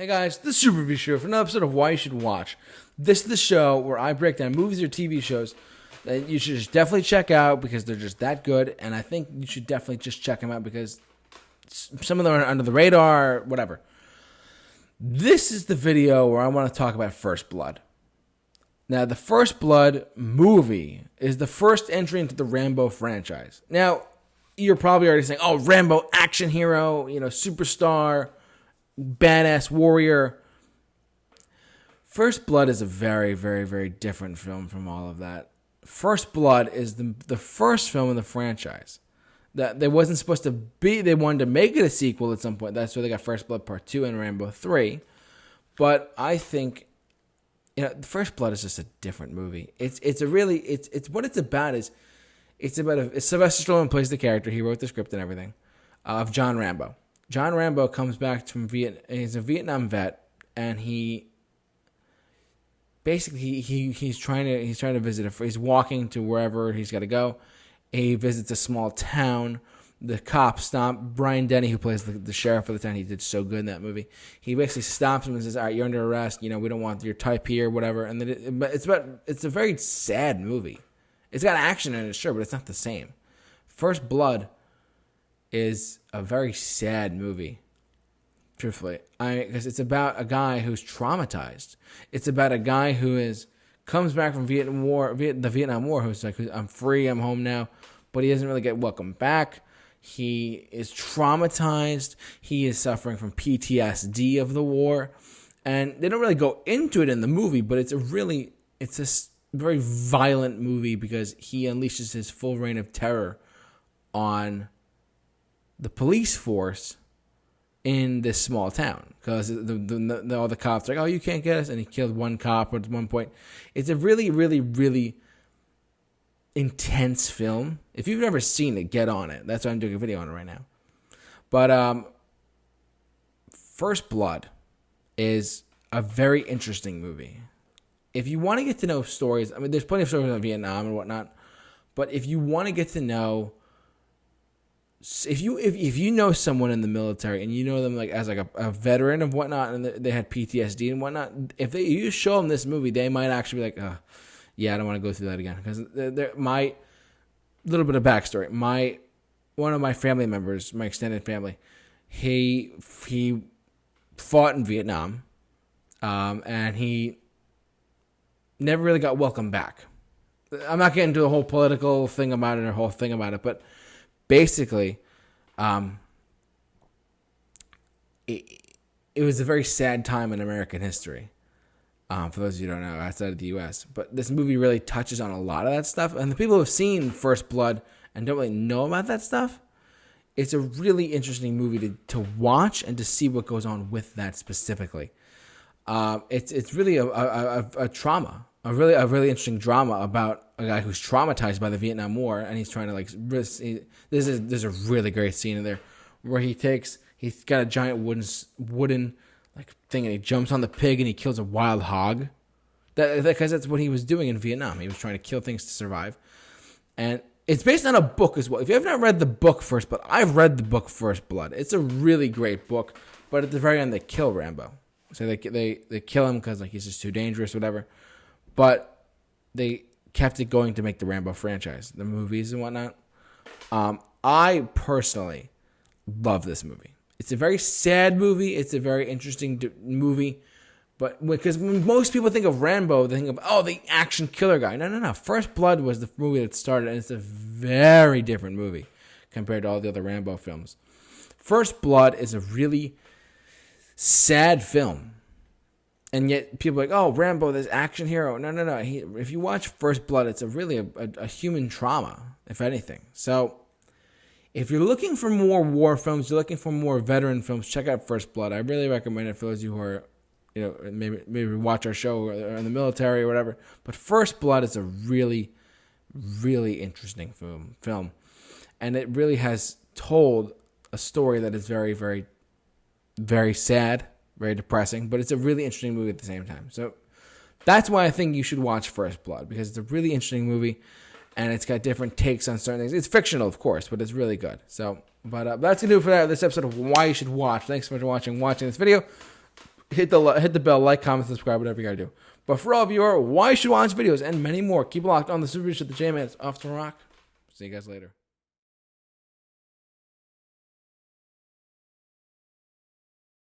Hey guys, the Super Review Show for another episode of Why You Should Watch. This is the show where I break down movies or TV shows that you should just definitely check out because they're just that good, and I think you should definitely just check them out because some of them are under the radar, whatever. This is the video where I want to talk about First Blood. Now, the First Blood movie is the first entry into the Rambo franchise. Now, you're probably already saying, oh, Rambo, action hero, superstar, badass warrior. First Blood is a very, very, very different film from all of that. First Blood is the first film in the franchise. That they wasn't supposed to be. They wanted to make it a sequel at some point. That's why they got First Blood Part 2 and Rambo 3. But I think, First Blood is just a different movie. It's what it's about is, it's Sylvester Stallone plays the character. He wrote the script and everything, of John Rambo. John Rambo comes back from Vietnam. He's a Vietnam vet, and he basically he's trying to visit. He's walking to wherever he's got to go. He visits a small town. The cops stop Brian Denny, who plays the sheriff of the town. He did so good in that movie. He basically stops him and says, "All right, you're under arrest. We don't want your type here, whatever." And then it's a very sad movie. It's got action in it, sure, but it's not the same. First Blood is a very sad movie, truthfully. Because it's about a guy who's traumatized. It's about a guy who comes back from the Vietnam War, who's like, I'm free, I'm home now, but he doesn't really get welcomed back. He is traumatized. He is suffering from PTSD of the war, and they don't really go into it in the movie, but it's a very violent movie because he unleashes his full reign of terror on the police force in this small town, because all the cops are like, oh, you can't get us, and he killed one cop at one point. It's a really, really, really intense film. If you've never seen it, get on it. That's why I'm doing a video on it right now. But First Blood is a very interesting movie. If you want to get to know stories, there's plenty of stories on Vietnam and whatnot, but if you want to get to know, if you know someone in the military and you know them as a veteran of whatnot, and they had PTSD and whatnot, if you show them this movie, they might actually be like, oh, yeah, I don't want to go through that again. Because my little bit of backstory, one of my family members, my extended family, he fought in Vietnam, and he never really got welcomed back. I'm not getting into the whole political thing about it, but basically, it was a very sad time in American history. For those of you who don't know, outside of the U.S. But this movie really touches on a lot of that stuff. And the people who have seen First Blood and don't really know about that stuff, it's a really interesting movie to watch and to see what goes on with that specifically. It's really a trauma. A really interesting drama about a guy who's traumatized by the Vietnam War, and he's trying to there's a really great scene in there where he's got a giant wooden thing, and he jumps on the pig and he kills a wild hog. Because that's what he was doing in Vietnam. He was trying to kill things to survive, and it's based on a book as well. If you have not read the book First Blood, I've read the book First Blood. It's a really great book, but at the very end they kill Rambo. So they kill him because he's just too dangerous, whatever. But they kept it going to make the Rambo franchise, the movies and whatnot. I personally love this movie. It's a very sad movie. It's a very interesting movie. But because when most people think of Rambo, they think of, the action killer guy. No. First Blood was the movie that started, and it's a very different movie compared to all the other Rambo films. First Blood is a really sad film. And yet people are like, oh, Rambo, this action hero. No. If you watch First Blood, it's really a human trauma, if anything. So if you're looking for more war films, you're looking for more veteran films, check out First Blood. I really recommend it for those of you who are, maybe watch our show or in the military or whatever. But First Blood is a really, really interesting film. And it really has told a story that is very, very, very sad, very depressing, but it's a really interesting movie at the same time. So that's why I think you should watch First Blood, because it's a really interesting movie, and it's got different takes on certain things. It's fictional, of course, but it's really good. So, but that's going to do it for this episode of Why You Should Watch. Thanks so much for watching this video. hit the bell, like, comment, subscribe, whatever you gotta do. But for all of you, why you should watch videos and many more, keep locked on the Super Review Show. The J-Man is off to rock. See you guys later.